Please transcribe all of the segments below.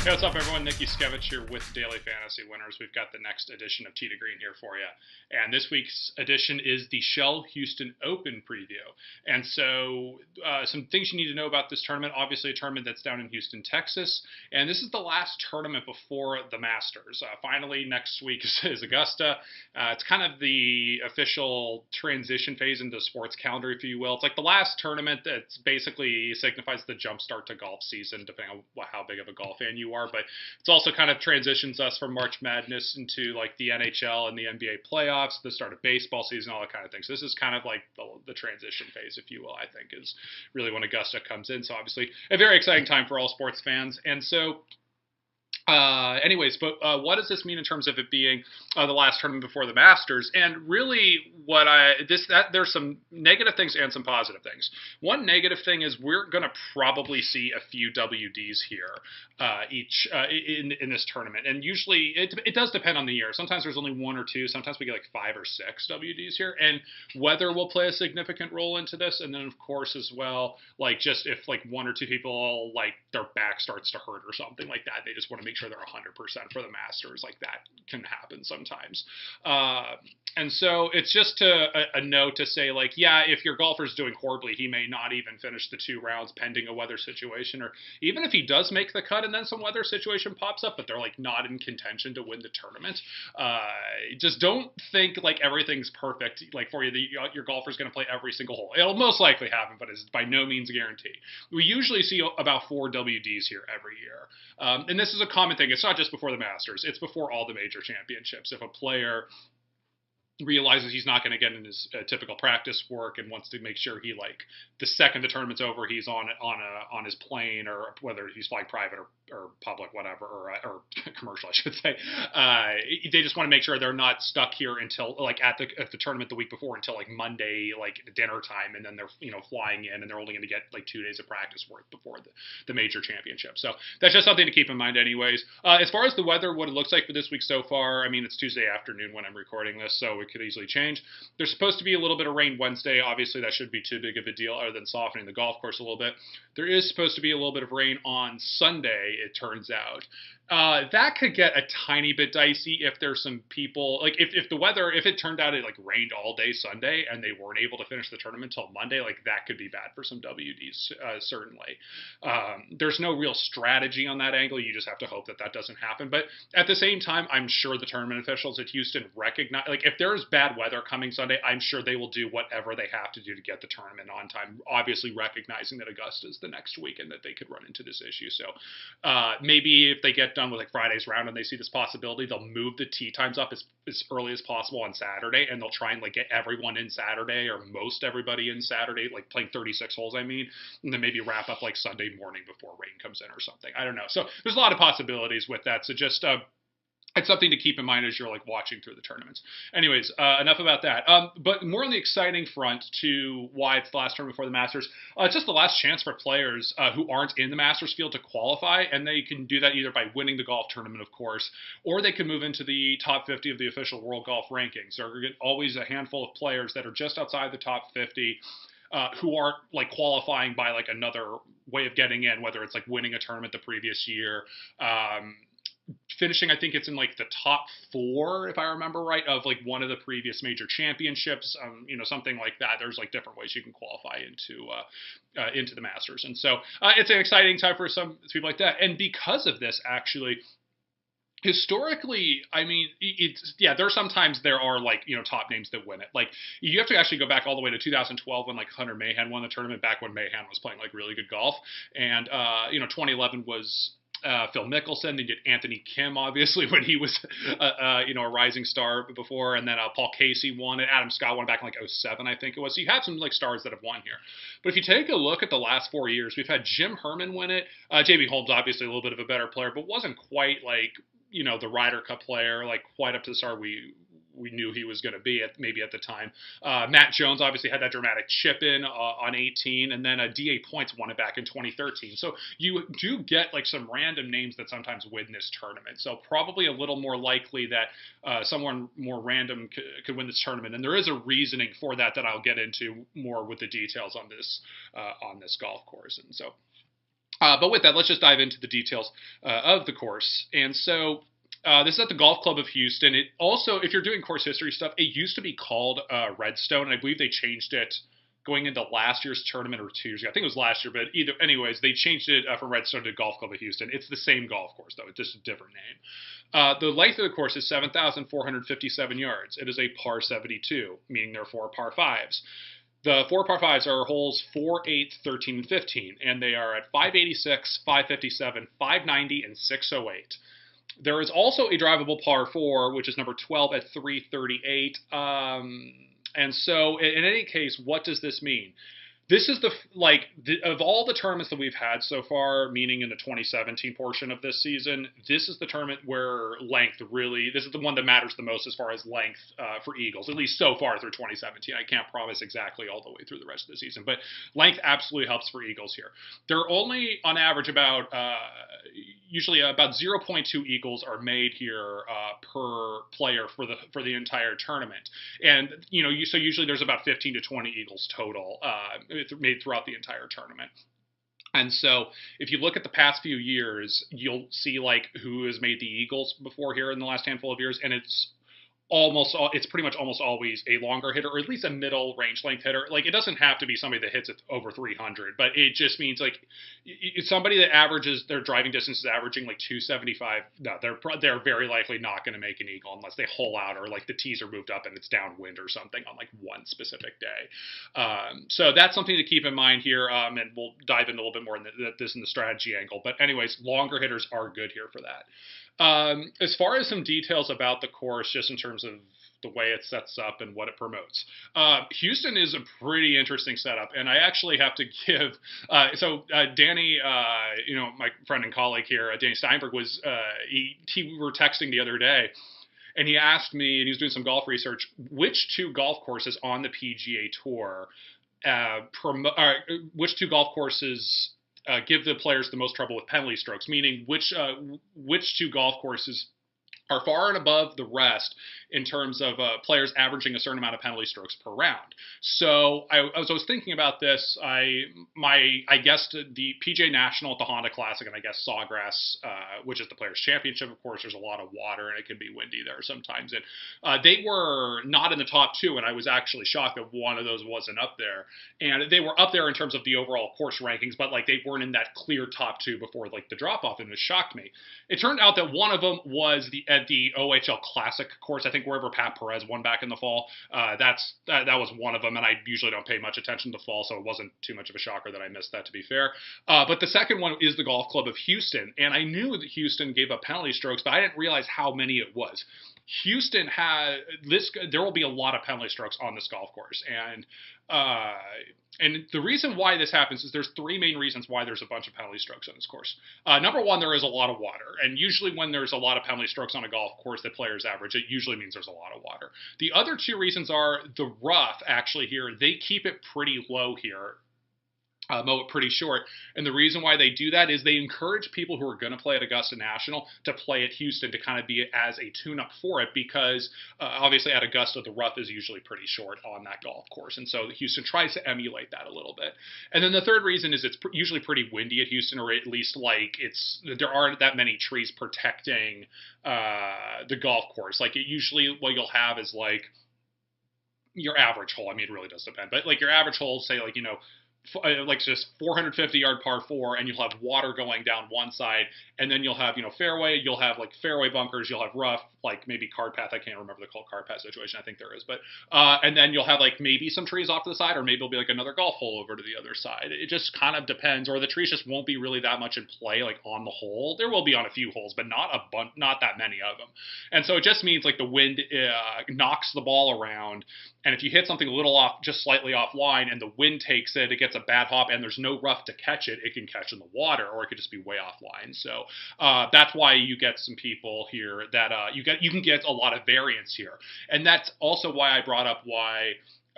Hey, what's up, everyone? Nicky Skevich here with Daily Fantasy Winners. We've got the next edition of Tee to Green here for you. And this week's edition is the Shell Houston Open preview. And so, some things you need to know about this tournament. Obviously, a tournament that's down in Houston, Texas. And this is the last tournament before the Masters. Finally, next week is Augusta. It's kind of the official transition phase into the sports calendar, if you will. It's like the last tournament that basically signifies the jumpstart to golf season, depending on how big of a golf fan you are, but it's also kind of transitions us from March Madness into like the NHL and the NBA playoffs, the start of baseball season, all that kind of things. So this is kind of like the transition phase, if you will, I think, is really when Augusta comes in. So obviously a very exciting time for all sports fans. And so what does this mean in terms of it being the last tournament before the Masters? And really, there's some negative things and some positive things. One negative thing is we're going to probably see a few WDs here in this tournament, and usually it does depend on the year. Sometimes there's only one or two. Sometimes we get like 5 or 6 WDs here, and weather will play a significant role into this. And then of course as well, like just if like 1 or 2 people like their back starts to hurt or something like that, they just want to make sure they're 100% for the Masters. Like that can happen sometimes. And so it's just a note to say, like, yeah, if your golfer's doing horribly, he may not even finish the 2 rounds pending a weather situation, or even if he does make the cut and then some weather situation pops up, but they're like not in contention to win the tournament. Just don't think like everything's perfect, like for you, your golfer's going to play every single hole. It'll most likely happen, but it's by no means a guarantee. We usually see about 4 WDs here every year. And this is a common thing. It's not just before the Masters. It's before all the major championships. If a player realizes he's not going to get in his typical practice work and wants to make sure he, like, the second the tournament's over, he's on his plane, or whether he's flying private or public, whatever, or commercial, I should say. They just want to make sure they're not stuck here until like at the tournament the week before until like Monday, like dinner time, and then they're flying in and they're only going to get like 2 days of practice work before the major championship. So that's just something to keep in mind, anyways. As far as the weather, what it looks like for this week so far, I mean, it's Tuesday afternoon when I'm recording this, so it could easily change. There's supposed to be a little bit of rain Wednesday. Obviously, that shouldn't be too big of a deal other than softening the golf course a little bit. There is supposed to be a little bit of rain on Sunday, it turns out. That could get a tiny bit dicey if there's some people, like if the weather, if it turned out it like rained all day Sunday and they weren't able to finish the tournament until Monday, like that could be bad for some WDs, certainly. There's no real strategy on that angle. You just have to hope that doesn't happen. But at the same time, I'm sure the tournament officials at Houston recognize, like if there's bad weather coming Sunday, I'm sure they will do whatever they have to do to get the tournament on time, obviously recognizing that Augusta's the next week and that they could run into this issue. So maybe if they get done with like Friday's round and they see this possibility, they'll move the tee times up as early as possible on Saturday, and they'll try and like get everyone in Saturday, or most everybody in Saturday, like playing 36 holes, I mean, and then maybe wrap up like Sunday morning before rain comes in or something. I don't know. So there's a lot of possibilities with that. So just it's something to keep in mind as you're like watching through the tournaments. Anyways, enough about that. But more on the exciting front to why it's the last tournament before the Masters. It's just the last chance for players who aren't in the Masters field to qualify, and they can do that either by winning the golf tournament, of course, or they can move into the top 50 of the official World Golf Rankings. There are always a handful of players that are just outside the top 50 who aren't like qualifying by like another way of getting in, whether it's like winning a tournament the previous year, finishing, I think it's in like the top 4, if I remember right, of like one of the previous major championships, something like that. There's like different ways you can qualify into the Masters. And so it's an exciting time for some people like that. And because of this, actually, historically, I mean, sometimes there are like, top names that win it. Like you have to actually go back all the way to 2012 when like Hunter Mahan won the tournament, back when Mahan was playing like really good golf. And, 2011 was Phil Mickelson. They did Anthony Kim, obviously, when he was, a rising star before. And then Paul Casey won it. Adam Scott won back in like 2007, I think it was. So you have some like stars that have won here. But if you take a look at the last 4 years, we've had Jim Herman win it. J.B. Holmes, obviously a little bit of a better player, but wasn't quite like, the Ryder Cup player, like quite up to the star we knew he was going to be maybe at the time. Matt Jones obviously had that dramatic chip in on 18, and then D.A. Points won it back in 2013. So you do get like some random names that sometimes win this tournament. So probably a little more likely that someone more random could win this tournament. And there is a reasoning for that I'll get into more with the details on this golf course. And so But with that, let's just dive into the details of the course. And so this is at the Golf Club of Houston. It also, if you're doing course history stuff, it used to be called Redstone, and I believe they changed it going into last year's tournament or 2 years ago. I think it was last year, but anyways, they changed it from Redstone to Golf Club of Houston. It's the same golf course, though. It's just a different name. The length of the course is 7,457 yards. It is a par 72, meaning there are 4 par 5s. The 4 par 5s are holes 4, 8, 13, and 15, and they are at 586, 557, 590, and 608. There is also a drivable par 4, which is number 12 at 338. And so, in any case, what does this mean? This is of all the tournaments that we've had so far, meaning in the 2017 portion of this season, this is the tournament where this is the one that matters the most as far as length for Eagles, at least so far through 2017. I can't promise exactly all the way through the rest of the season, but length absolutely helps for Eagles here. There are only, on average, usually about 0.2 Eagles are made here per player for the entire tournament, and so usually there's about 15 to 20 Eagles total made throughout the entire tournament. And so if you look at the past few years, you'll see who has made the Eagles before here in the last handful of years, and it's pretty much almost always a longer hitter, or at least a middle range length hitter. It doesn't have to be somebody that hits it over 300, but it just means it's somebody that averages their driving distance is averaging 275. No, they're very likely not going to make an eagle unless they hole out or the tees are moved up and it's downwind or something on one specific day. So that's something to keep in mind here, and we'll dive into a little bit more in this in the strategy angle. But anyways, longer hitters are good here for that. As far as some details about the course, just in terms of the way it sets up and what it promotes, Houston is a pretty interesting setup, and I actually have to give. Danny, my friend and colleague here, Danny Steinberg, we were texting the other day, and he asked me, and he was doing some golf research, which 2 golf courses on the PGA Tour, which 2 golf courses give the players the most trouble with penalty strokes, meaning which 2 golf courses are far and above the rest in terms of players averaging a certain amount of penalty strokes per round. So as I was thinking about this, I guessed the PGA National at the Honda Classic, and I guess Sawgrass, which is the Players' Championship. Of course, there's a lot of water, and it can be windy there sometimes. And they were not in the top 2, and I was actually shocked that one of those wasn't up there. And they were up there in terms of the overall course rankings, but they weren't in that clear top 2 before the drop-off, and it shocked me. It turned out that one of them was at the OHL Classic course, I think wherever Pat Perez won back in the fall. That was one of them, and I usually don't pay much attention to fall, so it wasn't too much of a shocker that I missed that, to be fair. But the second one is the Golf Club of Houston, and I knew that Houston gave up penalty strokes, but I didn't realize how many it was. Houston there will be a lot of penalty strokes on this golf course, and the reason why this happens is there's 3 main reasons why there's a bunch of penalty strokes on this course. Number one, there is a lot of water, and usually when there's a lot of penalty strokes on a golf course that players average, it usually means there's a lot of water. The other 2 reasons are the rough, actually, here. They keep it pretty low here. Mow it pretty short. And the reason why they do that is they encourage people who are going to play at Augusta National to play at Houston to kind of be as a tune-up for it, because obviously at Augusta, the rough is usually pretty short on that golf course. And so Houston tries to emulate that a little bit. And then the third reason is it's usually pretty windy at Houston, or at least there aren't that many trees protecting the golf course. Usually what you'll have is your average hole. I mean, it really does depend, but your average hole, say just 450-yard par 4, and you'll have water going down one side, and then you'll have fairway, you'll have fairway bunkers, you'll have rough, maybe cart path. I can't remember the cart path situation. I think there is, but and then you'll have maybe some trees off to the side, or maybe it'll be another golf hole over to the other side. It just kind of depends, or the trees just won't be really that much in play on the hole. There will be on a few holes, but not that many of them. And so it just means the wind knocks the ball around, and if you hit something a little off, just slightly offline, and the wind takes it, it gets a bad hop, and there's no rough to catch it, it can catch in the water, or it could just be way offline. So that's why you get some people here that you can get a lot of variance here. And that's also why I brought up why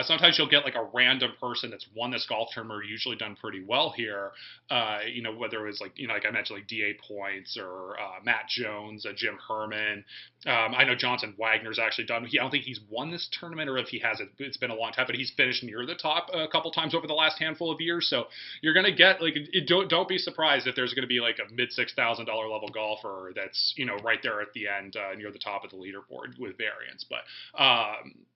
Sometimes you'll get like a random person that's won this golf tournament, usually done pretty well here. Whether it was like, like I mentioned, like DA Points or Matt Jones, Jim Herman. I know Johnson Wagner's actually done. I don't think he's won this tournament, or if he has, it's been a long time, but he's finished near the top a couple times over the last handful of years. So you're going to get like, don't be surprised if there's going to be like a mid $6,000 level golfer that's, right there at the end near the top of the leaderboard with variance. But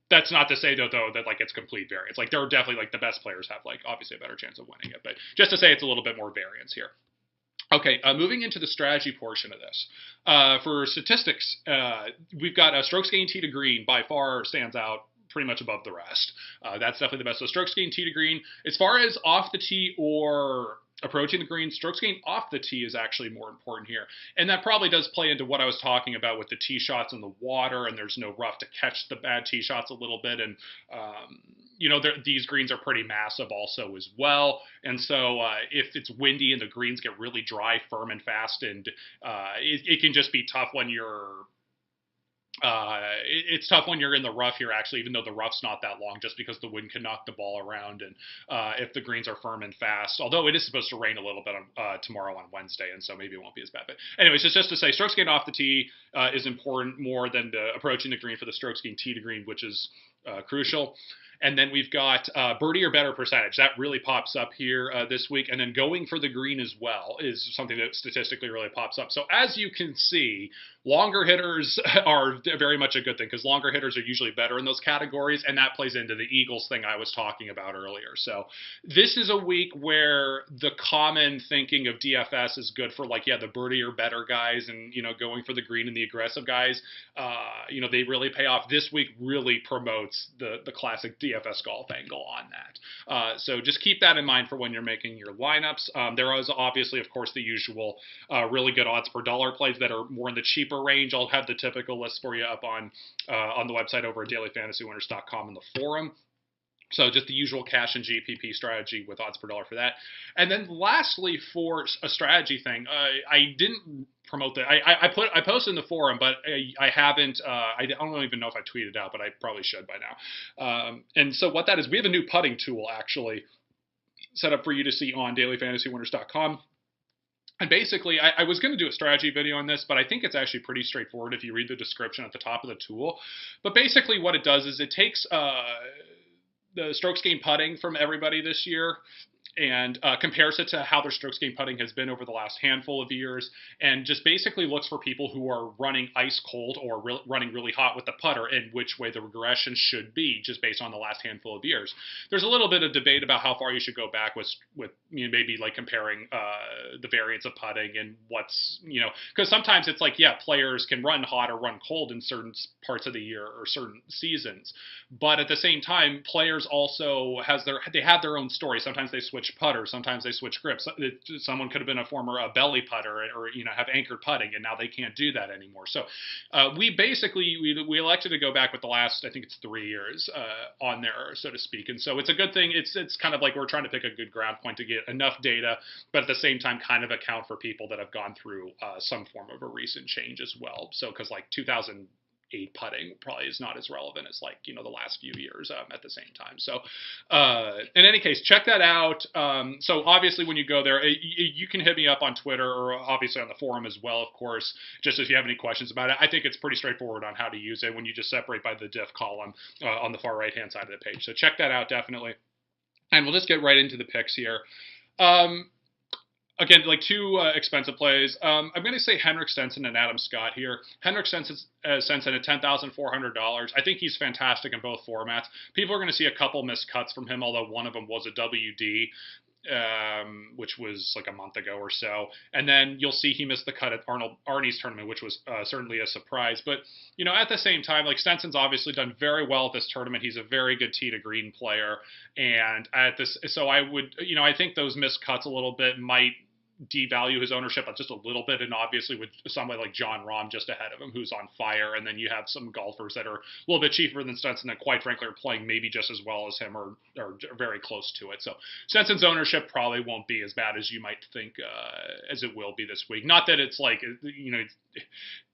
that's not to say though that like it's complete variance. Like there are definitely like the best players have like obviously a better chance of winning it, but just to say it's a little bit more variance here. Okay, moving into the strategy portion of this. For statistics, we've got strokes gained tee to green by far stands out pretty much above the rest. That's definitely the best. So strokes gained tee to green. As far as off the tee or approaching the green, strokes gained off the tee is actually more important here. And that probably does play into what I was talking about with the tee shots in the water, and there's no rough to catch the bad tee shots a little bit. And, these greens are pretty massive also as well. And so if it's windy and the greens get really dry, firm, and fast, and it can just be tough when you're it's tough when you're in the rough here, actually, even though the rough's not that long, just because the wind can knock the ball around, and if the greens are firm and fast, although it is supposed to rain a little bit on, tomorrow on Wednesday, and so maybe it won't be as bad. But anyways, it's just to say strokes gained off the tee is important more than approaching the green for the strokes gained tee to green, which is crucial. And then we've got birdie or better percentage. That really pops up here this week. And then going for the green as well is something that statistically really pops up. So as you can see, longer hitters are very much a good thing, because longer hitters are usually better in those categories, and that plays into the Eagles thing I was talking about earlier. So this is a week where the common thinking of DFS is good for the birdie or better guys, and going for the green and the aggressive guys. They really pay off. This week really promotes the classic DFS golf angle on that. So just keep that in mind for when you're making your lineups. There is obviously, of course, the usual really good odds per dollar plays that are more in the cheaper range. I'll have the typical list for you up on the website over at DailyFantasyWinners.com in the forum. So just the usual cash and GPP strategy with odds per dollar for that. And then lastly, for a strategy thing, I didn't promote that. I posted in the forum, but I haven't. I don't even know if I tweeted out, but I probably should by now. And so what that is, we have a new putting tool actually set up for you to see on DailyFantasyWinners.com. And basically, I was going to do a strategy video on this, but I think it's actually pretty straightforward if you read the description at the top of the tool. But basically what it does is it takes the strokes gained putting from everybody this year and compares it to how their strokes gained putting has been over the last handful of years, and just basically looks for people who are running ice cold or running really hot with the putter, and which way the regression should be, just based on the last handful of years. There's a little bit of debate about how far you should go back with maybe like comparing the variance of putting and what's, because sometimes it's like, players can run hot or run cold in certain parts of the year or certain seasons, but at the same time, players also have their own story. Sometimes they switch putter, sometimes they switch grips. Someone could have been a former belly putter or have anchored putting, and now they can't do that anymore. So we elected to go back with the last, I think it's 3 years on there, so to speak. And so it's a good thing. It's kind of like we're trying to pick a good ground point to get enough data, but at the same time kind of account for people that have gone through some form of a recent change as well. So because like 2008 putting probably is not as relevant as the last few years at the same time. So in any case, check that out. So obviously when you go there, you can hit me up on Twitter or obviously on the forum as well, of course, just if you have any questions about it. I think it's pretty straightforward on how to use it when you just separate by the diff column on the far right hand side of the page. So check that out definitely. And we'll just get right into the picks here. Again, like two expensive plays. I'm going to say Henrik Stenson and Adam Scott here. Henrik Stenson at $10,400. I think he's fantastic in both formats. People are going to see a couple missed cuts from him, although one of them was a WD, which was like a month ago or so. And then you'll see he missed the cut at Arnie's tournament, which was certainly a surprise. But, at the same time, like Stenson's obviously done very well at this tournament. He's a very good tee to green player. And so I would, I think those missed cuts a little bit might devalue his ownership just a little bit, and obviously with somebody like Jon Rahm just ahead of him who's on fire, and then you have some golfers that are a little bit cheaper than Stenson that quite frankly are playing maybe just as well as him or very close to it. So Stenson's ownership probably won't be as bad as you might think as it will be this week. Not that it's like,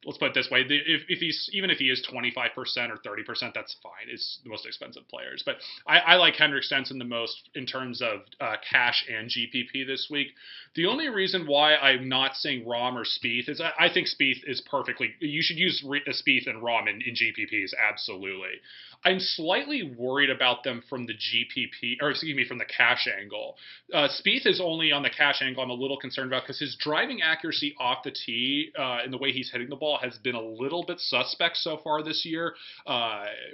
let's put it this way: if he's even if he is 25% or 30%, that's fine. It's the most expensive players, but I like Henrik Stenson the most in terms of cash and GPP this week. The only reason why I'm not saying Rom or Spieth is I think Spieth is perfectly. You should use Spieth and Rom in GPPs, absolutely. I'm slightly worried about them from the GPP, or excuse me, from the cash angle. Spieth is only on the cash angle I'm a little concerned about because his driving accuracy off the tee and the way he's hitting the ball has been a little bit suspect so far this year,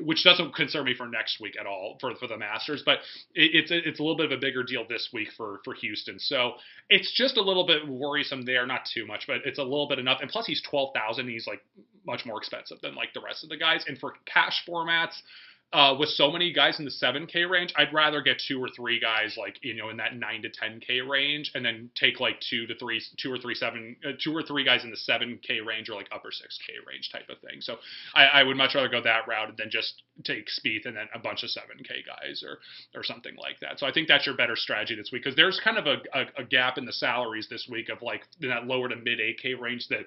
which doesn't concern me for next week at all for the Masters. But it's a little bit of a bigger deal this week for Houston. So it's just a little bit worrisome there, not too much, but it's a little bit enough. And plus, he's 12,000. He's like much more expensive than like the rest of the guys. And for cash formats, with so many guys in the 7K range, I'd rather get 2 or 3 guys like in that 9 to 10K range, and then take like 2 or 3 guys in the 7K range or like upper 6K range type of thing. So I would much rather go that route than just take Spieth and then a bunch of 7K guys or something like that. So I think that's your better strategy this week because there's kind of a gap in the salaries this week of like in that lower to mid 8K range that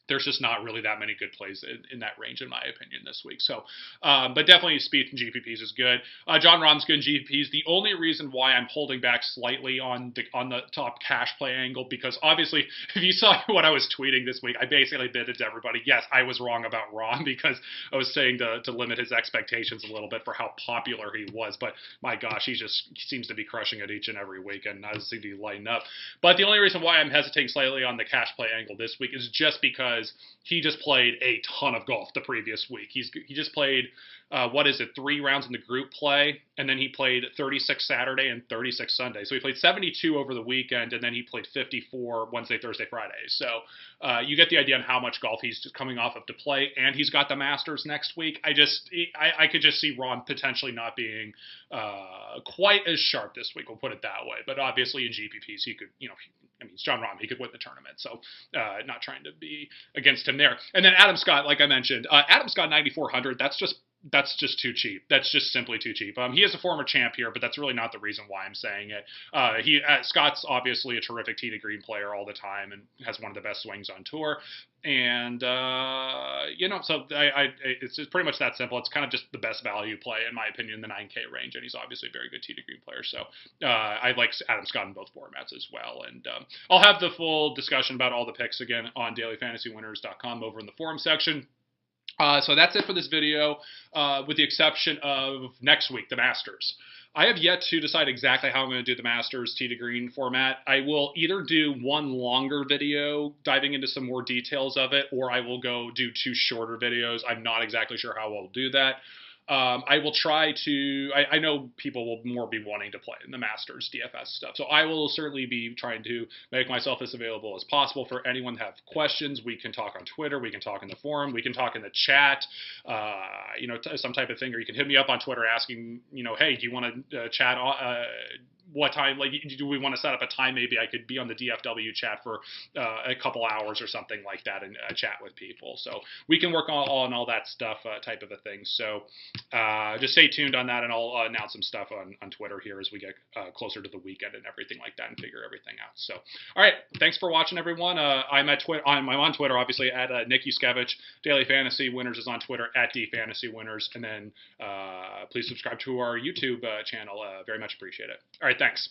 there's just not really that many good plays in that range, in my opinion, this week. So, but definitely Spieth and GPPs is good. John Rahm's good in GPPs. The only reason why I'm holding back slightly on the top cash play angle, because obviously, if you saw what I was tweeting this week, I basically admitted to everybody, yes, I was wrong about Rahm because I was saying to limit his expectations a little bit for how popular he was. But my gosh, he seems to be crushing it each and every week, and I seem to be lighting up. But the only reason why I'm hesitating slightly on the cash play angle this week is just because he just played a ton of golf the previous week. He just played 3 rounds in the group play, and then he played 36 Saturday and 36 Sunday. So he played 72 over the weekend, and then he played 54 Wednesday, Thursday, Friday. So you get the idea on how much golf he's just coming off of to play, and he's got the Masters next week. I could just see Ron potentially not being quite as sharp this week. We'll put it that way. But obviously in GPPs, he could, it's John Rahm. He could win the tournament. So not trying to be against him there. And then Adam Scott, like I mentioned, Adam Scott 9,400. That's just too cheap. That's just simply too cheap. He is a former champ here, but that's really not the reason why I'm saying it. Scott's obviously a terrific tee to green player all the time and has one of the best swings on tour. And so it's pretty much that simple. It's kind of just the best value play in my opinion in the 9K range, and he's obviously a very good tee to green player. So I like Adam Scott in both formats as well. And I'll have the full discussion about all the picks again on DailyFantasyWinners.com over in the forum section. So that's it for this video, with the exception of next week, the Masters. I have yet to decide exactly how I'm going to do the Masters tee to green format. I will either do one longer video diving into some more details of it, or I will go do 2 shorter videos. I'm not exactly sure how I'll do that. I will try to, I know people will more be wanting to play in the Masters DFS stuff. So I will certainly be trying to make myself as available as possible for anyone to have questions. We can talk on Twitter. We can talk in the forum. We can talk in the chat, some type of thing. Or you can hit me up on Twitter asking, hey, do you want to chat what time, like, do we want to set up a time maybe I could be on the DFW chat for a couple hours or something like that and chat with people. So we can work on all that stuff type of a thing. So just stay tuned on that, and I'll announce some stuff on Twitter here as we get closer to the weekend and everything like that and figure everything out. So, all right, thanks for watching, everyone. I'm on Twitter, obviously, at Nick Yuskevich. Daily Fantasy Winners is on Twitter at DFantasyWinners. And then please subscribe to our YouTube channel. Very much appreciate it. All right, thanks.